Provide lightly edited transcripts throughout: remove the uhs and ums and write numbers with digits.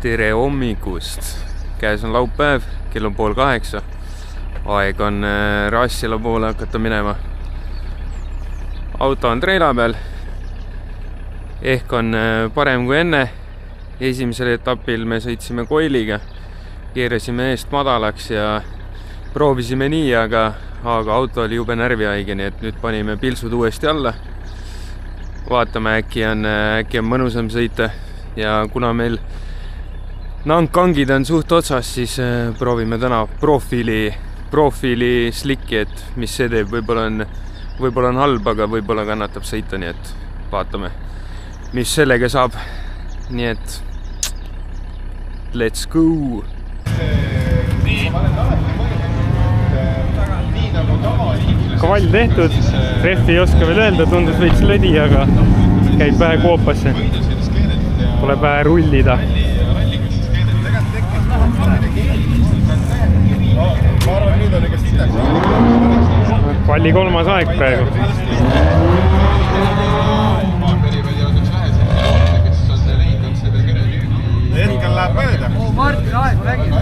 Tere hommikust! Käes on laupäev, kell on 7:30. Aeg on Raasila poole hakata minema. Auto on treila peal. Ehk on parem kui enne. Esimesel etapil me sõitsime koiliga. Keerasime eest madalaks ja proovisime nii, aga auto oli jube närvihaige, nii et nüüd panime pilsud uuesti alla. Vaatame, äkki on mõnusam sõita. Ja kuna meil nankangid on suht otsas, siis proovime täna profiili slikki, et mis see teeb. Võib-olla on halb, aga võib-olla kannatab sõita, nii et vaatame, mis sellega saab. Nii et let's go! Kavall tehtud, rehvi ei oska veel öelda, tundus veits lödi, aga käib vähe koopasse. Tuleb vähe rullida. Valli 3. aeg praegu. Hetkel läheb mööda. Martin aegu nägin.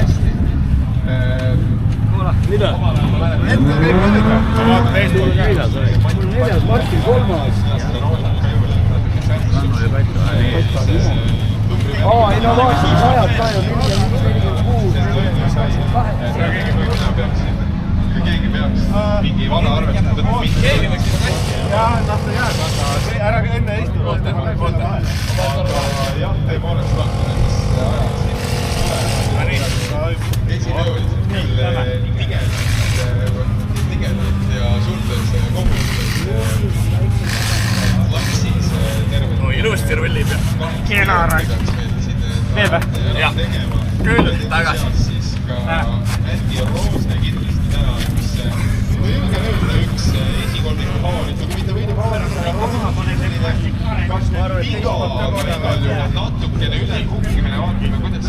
Mida? Hetkel käib mööda. Sa vaatad eespool käilas. Neljas Martin 3. Innovaatsid ajad ka ju 46. Kui keegi peaks mingi vana arvestada, keegi võiks jah, tahta jääda, aga ära enne istu. Aga jah, tõepoolest esinöölis tigedalt ja sultes koguses laksis terve. Ilusti rullib ja kena rääk. Veel või? Jah, küll tagasi. Hästi on roosne kindlasti täna, mis julge öelda üks esikolmiku favoriit, aga mitte võidu favoriit. Kas ma arvan, et igal juhul natukene üle kukkimine vaatame, kuidas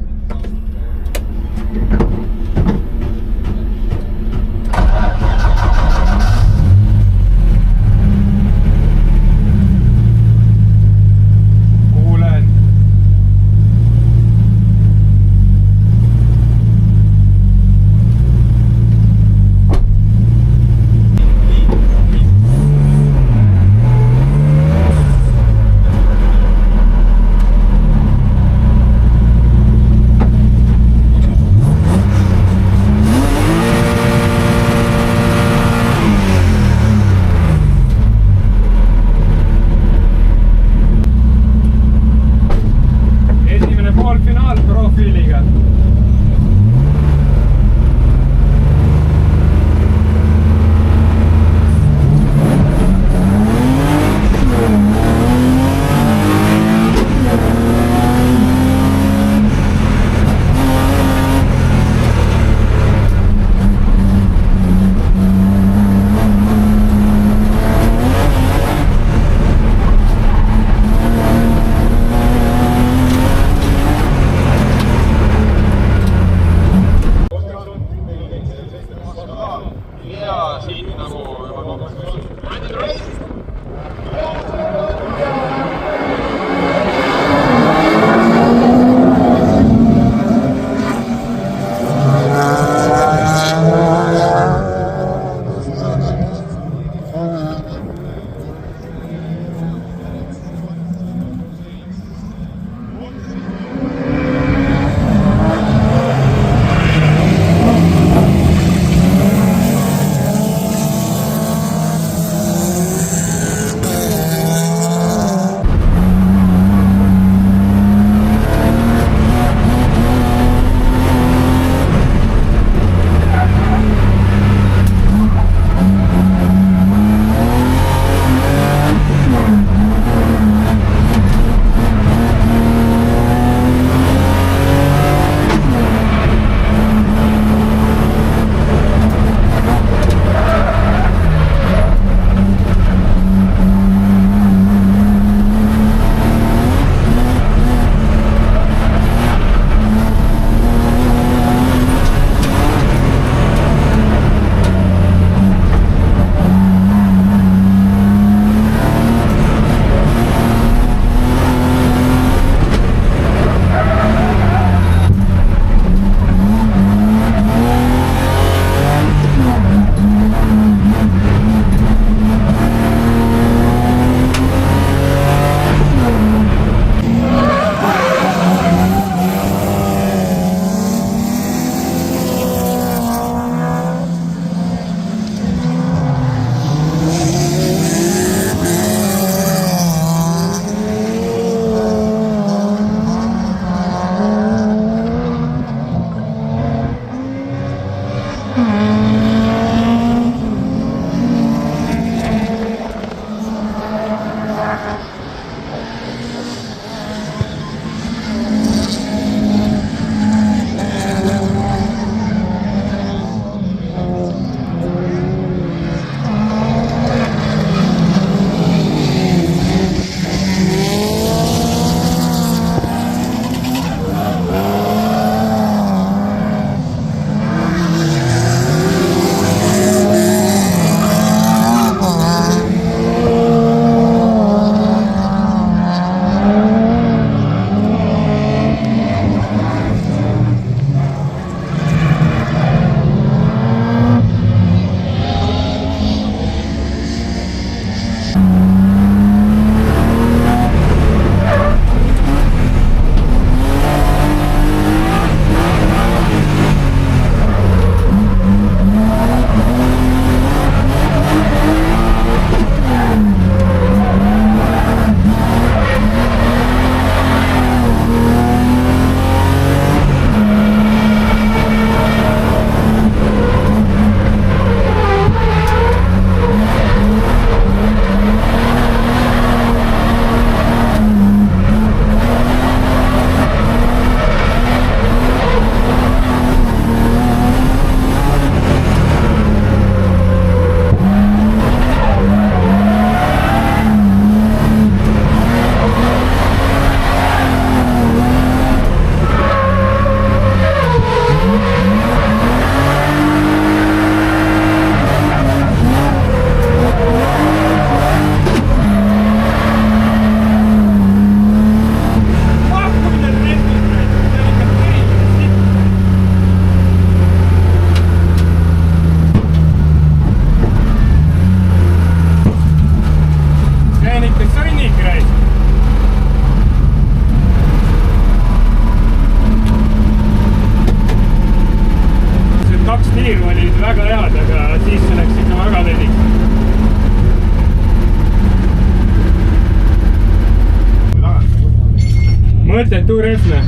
Este tu resne.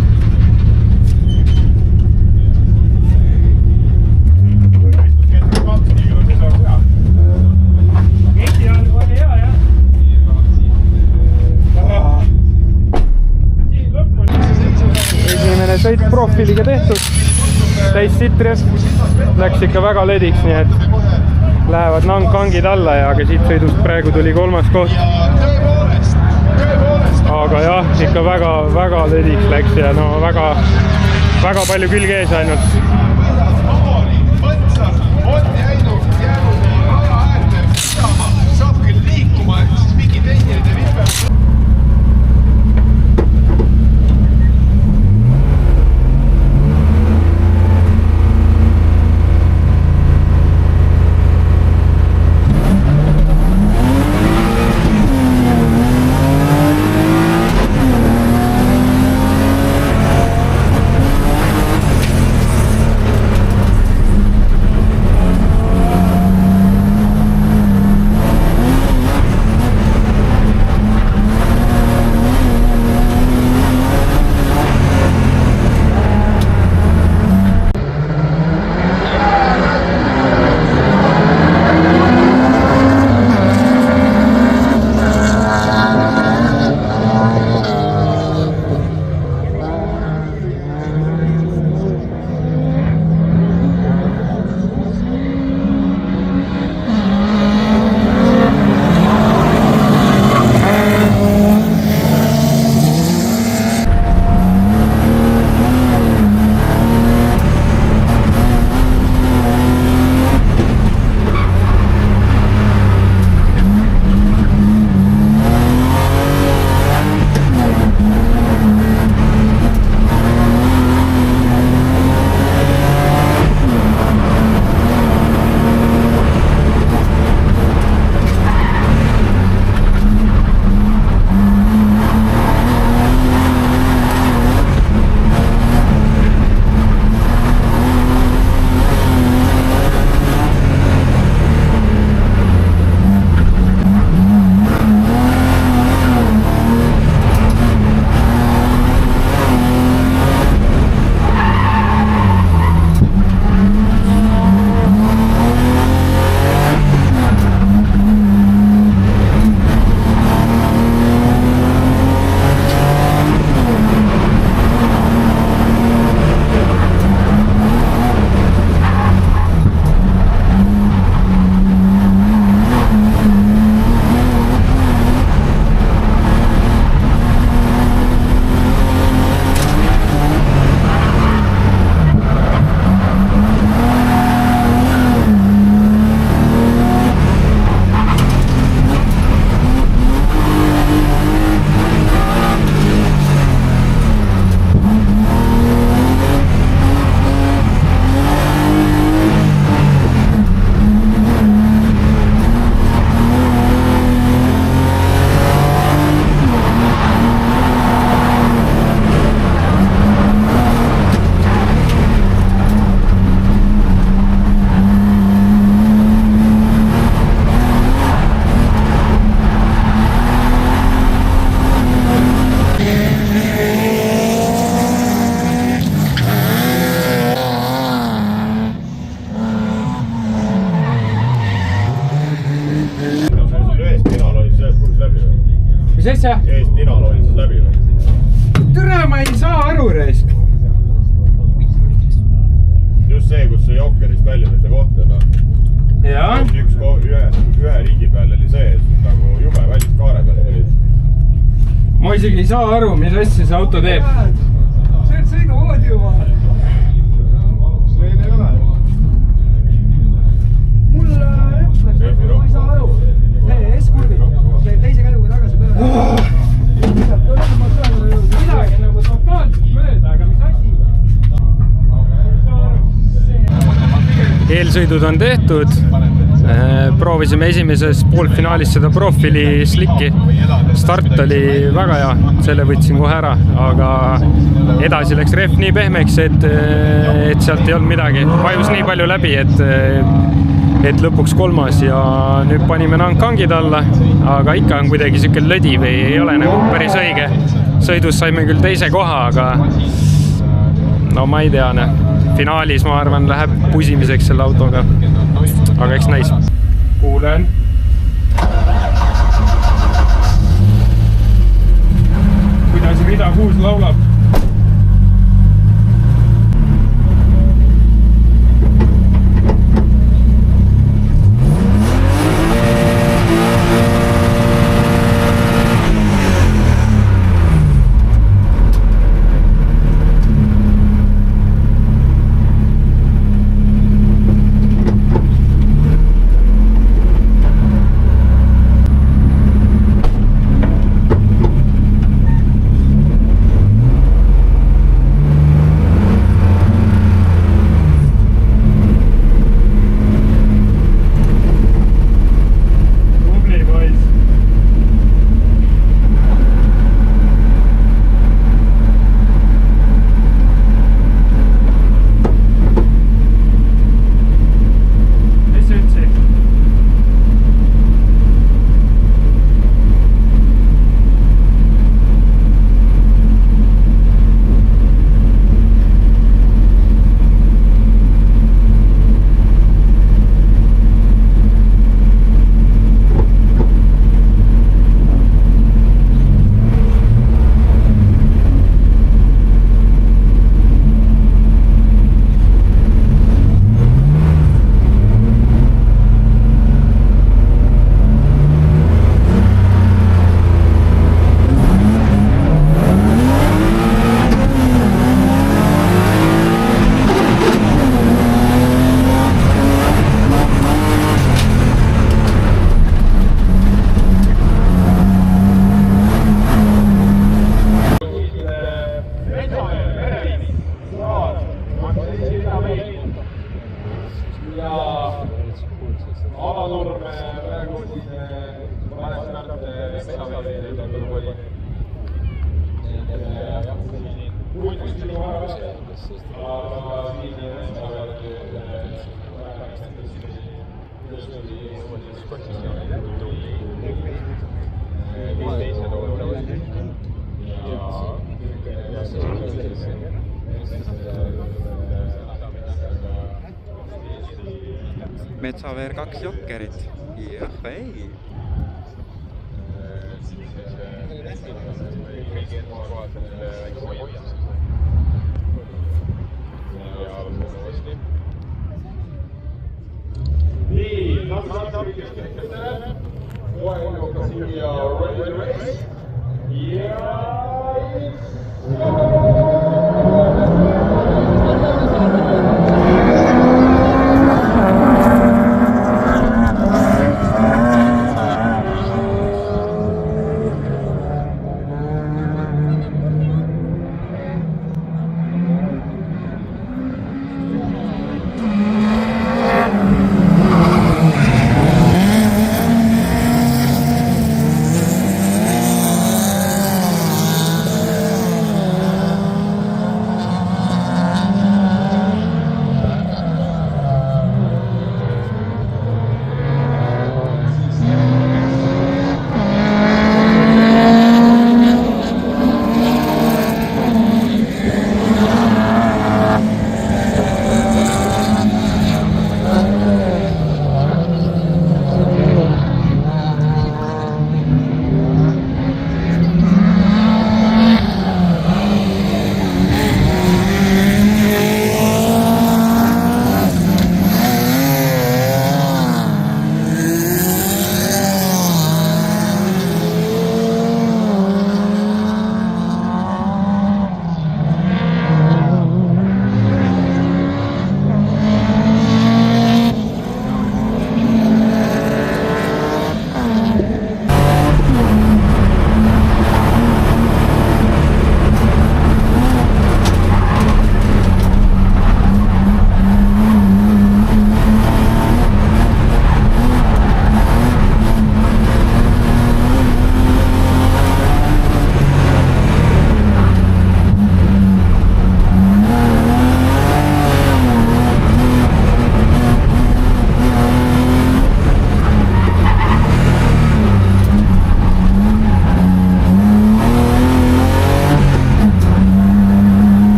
Esimene sõit profiiliga tehtud, täis sitri, läks ikka väga lediks, nii et lähevad kangid alla ja aga siit sõidust praegu tuli 3. koht. Aga jah, ikka väga lediks läks ja no väga palju külge ees ainult. Mis asja? Eest ninal oli siis läbi või? Türa, ma ei saa aru raisk. Just see, kus see Jokkerist väljumise koht on. Jaa. Ühe riigi peal oli see, et nagu jube välis kaare peal olid. Ma isegi ei saa aru, mis asja see auto teeb. See on sõiduvoodi juba. Meil ei ole. Mul ma ei saa aru. S-kurvi. Teise käiguga tagasi peale. Midagi nagu totaalselt mööda, aga mis asi? Eelsõidud on tehtud. Proovisime esimeses poolfinaalis seda profiili slikki. Start oli väga hea, selle võtsin kohe ära, aga edasi läks rehv nii pehmeks, et sealt ei olnud midagi. Vajus nii palju läbi, et lõpuks kolmas ja nüüd panime kangid alla, aga ikka on kuidagi siuke lödi või ei ole nagu päris õige. sõidus saime küll teise koha, aga no ma ei tea, finaalis ma arvan läheb pusimiseks selle autoga, aga eks näis. Kuulen. Kuidas Rida 6 laulab? Metsaveer 2 jokkerit. Jah, ei. Nii, natukene. Kohe siia ready to race.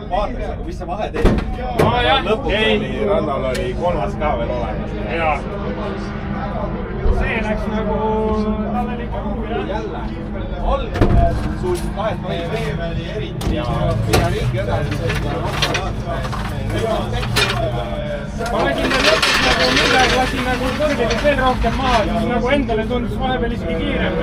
vaatasin, mis see vahe teeb. Lõpuks oli, rannal oli 3. ka veel olemas. Jaa. See läks nagu, tal oli ikka kuhu jälle. Algab suutsid vahet meie veeväli eriti ja ringi edasi. Ma lasin veel lõpuks nagu midagi, lasin nagu kõrgelt veel rohkem maha, siis nagu endale tundus vahepeal isegi kiirem.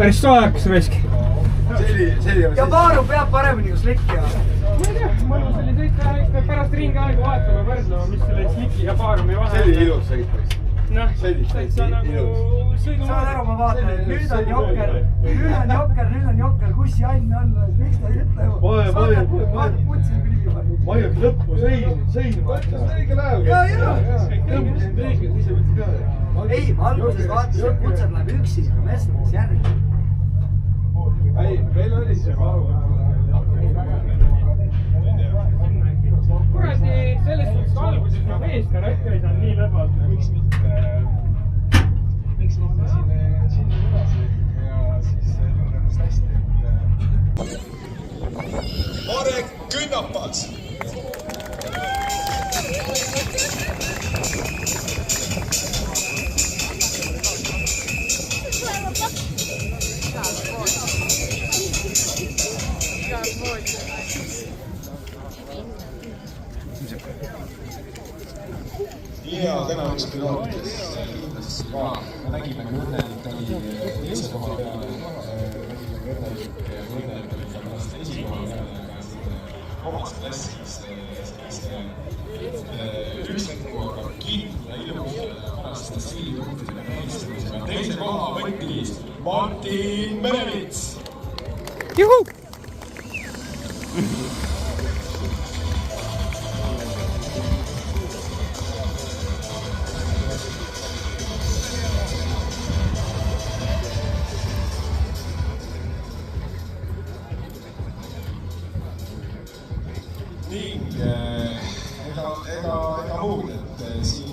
päris soojakas raisk. Ja Paaru peab paremini kui Slick ja... Ma ei tea, mõnus oli sõita ikka pärast ringi aegu vaatama, võrdlema, mis selle Slicki ja Paarumi vahe. See oli ilus sõit vist. Noh, täitsa nagu sõidu... Saad aru, ma vaatan, et nüüd on Jokker, kus Jann on, miks ta ei ütle ju? Vaata putsil kui liiga palju. Ma ei oleks lõppu sõin vaata. Õige läheb. Jaa. Ei, ma alguses vaatasin, et kutsad läheb üksi ja Messnades järgi. Ei, meil oli see varu. Kuradi, selles suhtes alguses ma veest ära ette ei saanud nii lõbalt. Miks mitte sinna edasi ja siis ennast hästi, et... Marek Künnapas! Ja täna üks piloot, kes kindlasti ka nägime, kui õnnelik oli teise koha peale, nägime õnnelik oli ka pärast esikoha peale, omas klassis üks hetku, aga kindla ilus pärast stiilipunktidega tähistamisega. Teise koha võttis Martin Merevits. Juhu! Ning ega muud, et siin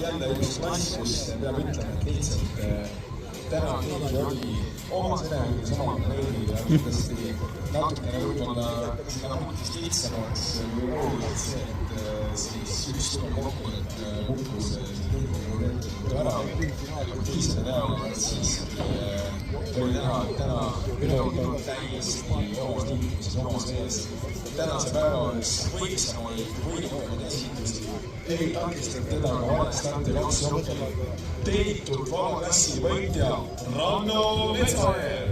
jälle üks klass, kus peab ütlema, et lihtsalt täna keegi oli omas energia sama planeedi ja kindlasti natukene võib-olla seda punktist lihtsamaks või oluliselt see, et siis üks tuleb kokku, et kukkus ära aktiivsele näol, et siis oli näha, et täna piloot on täiesti omas liikumises, omas mees. Tänase päeva üks võiksamaid võidukamaid esitusi ei takistanud teda ka valestarti 2 jooksul. Teenitud vabaklassi võitja Ranno Metsaäär.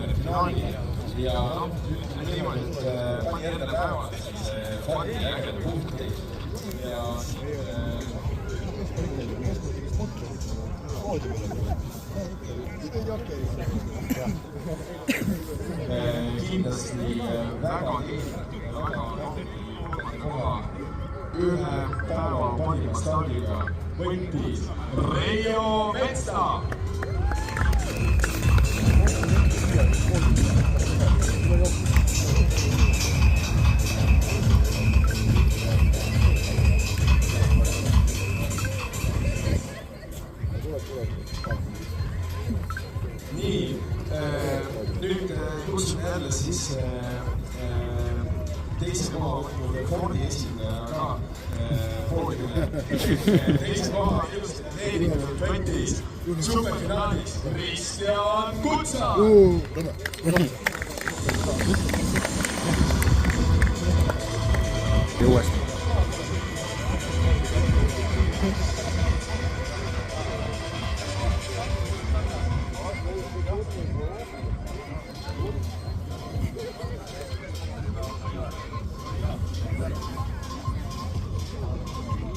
superfinaali ja ütleme niimoodi, et pani endale päeval Fordile äged punkti ja kindlasti väga kiirelt ja väga koha ühe päeva parima stardiga võttis Reijo Metsa. Nii, nüüd kutsume jälle siis teise koha võtnud Fordi esindaja ka poodile. Teise koha ilusasti teenitud võttis superfinaalis Kristjan Kutsa. Uuesti.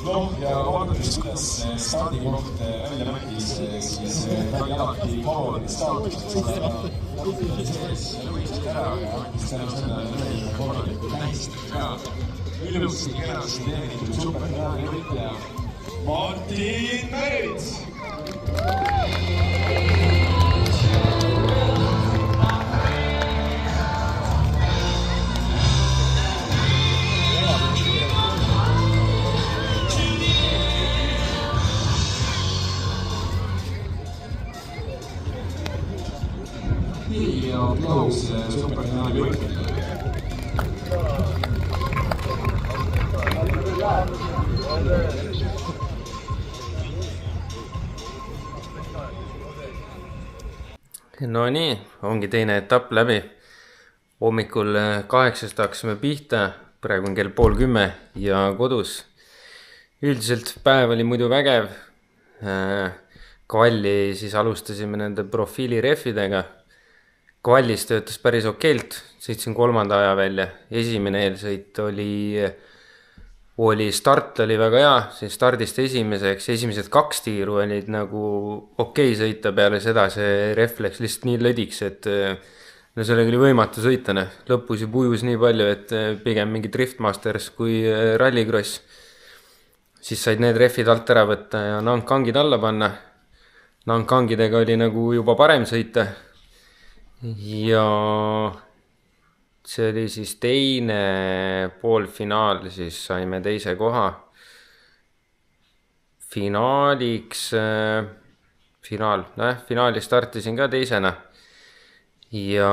Noh, ja vaadates, kuidas stardikoht välja mängis, siis ta oli alati Paulini staatuseks, aga sees võistid ära ja võttis tänu sellele korralikult hästi ka. Ilusti kenasti teenitud superfinaali võitja Martin Merits. Ja aplaus superfinaali võitjale. No nii, ongi teine etapp läbi. Hommikul 8 hakkasime pihta, praegu on kell 9:30 ja kodus. Üldiselt päev oli muidu vägev. Kvalli siis alustasime nende profiilirehvidega. Kvallis töötas päris okeilt, sõitsin 3. aja välja. Esimene eelsõit oli start oli väga hea, siin stardist esimesed 2 tiiru olid nagu okei sõita, peale seda see rehv läks lihtsalt nii lõdiks, et no sellega oli võimatu sõita. Lõpus ju ujus nii palju, et pigem mingi Driftmasters kui rallycross. Siis said need rehvid alt ära võtta ja nankangid alla panna. Nankangidega oli nagu juba parem sõita. Ja see oli siis teine poolfinaal, siis saime teise koha. Finaali startisin ka teisena. Ja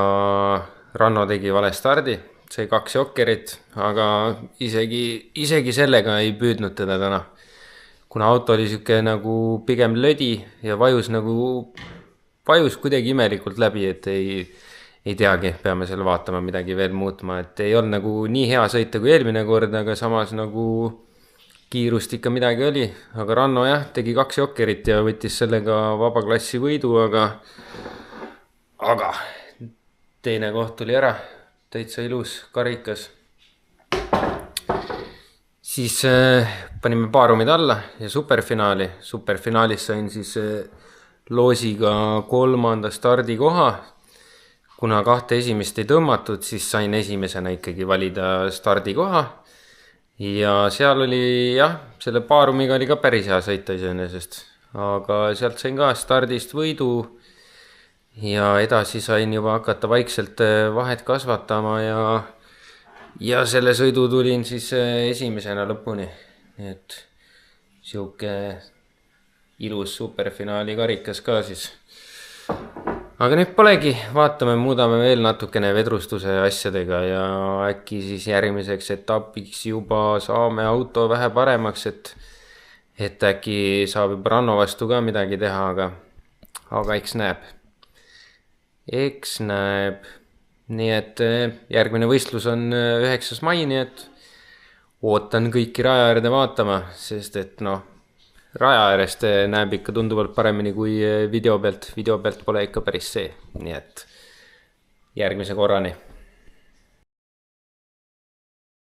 Ranno tegi vale stardi, sai 2 jokkerit, aga isegi sellega ei püüdnud teda täna. Kuna auto oli siuke nagu pigem lödi ja vajus kuidagi imelikult läbi, et ei teagi, peame selle vaatama midagi veel muutma, et ei olnud nagu nii hea sõita kui eelmine kord, aga samas nagu kiirust ikka midagi oli, aga Ranno jah, tegi 2 jokkerit ja võttis sellega vabaklassi võidu, aga teine koht tuli ära, täitsa ilus karikas. Siis panime paarumid alla ja superfinaalis sain siis loosiga 3. stardikoha. Kuna 2 esimest ei tõmmatud, siis sain esimesena ikkagi valida stardikoha. Ja seal oli jah, selle paarumiga oli ka päris hea sõita iseenesest. Aga sealt sain ka stardist võidu ja edasi sain juba hakata vaikselt vahet kasvatama ja selle sõidu tulin siis esimesena lõpuni. Et siuke ilus superfinaali karikas ka siis. Aga nüüd polegi, vaatame, muudame veel natukene vedrustuse asjadega ja äkki siis järgmiseks etapiks juba saame auto vähe paremaks, et äkki saab juba Ranno vastu ka midagi teha, aga eks näeb. Nii et järgmine võistlus on 9. mai, nii et ootan kõiki raja äärde vaatama, sest et raja äärest näeb ikka tunduvalt paremini kui video pealt pole ikka päris see, nii et järgmise korrani.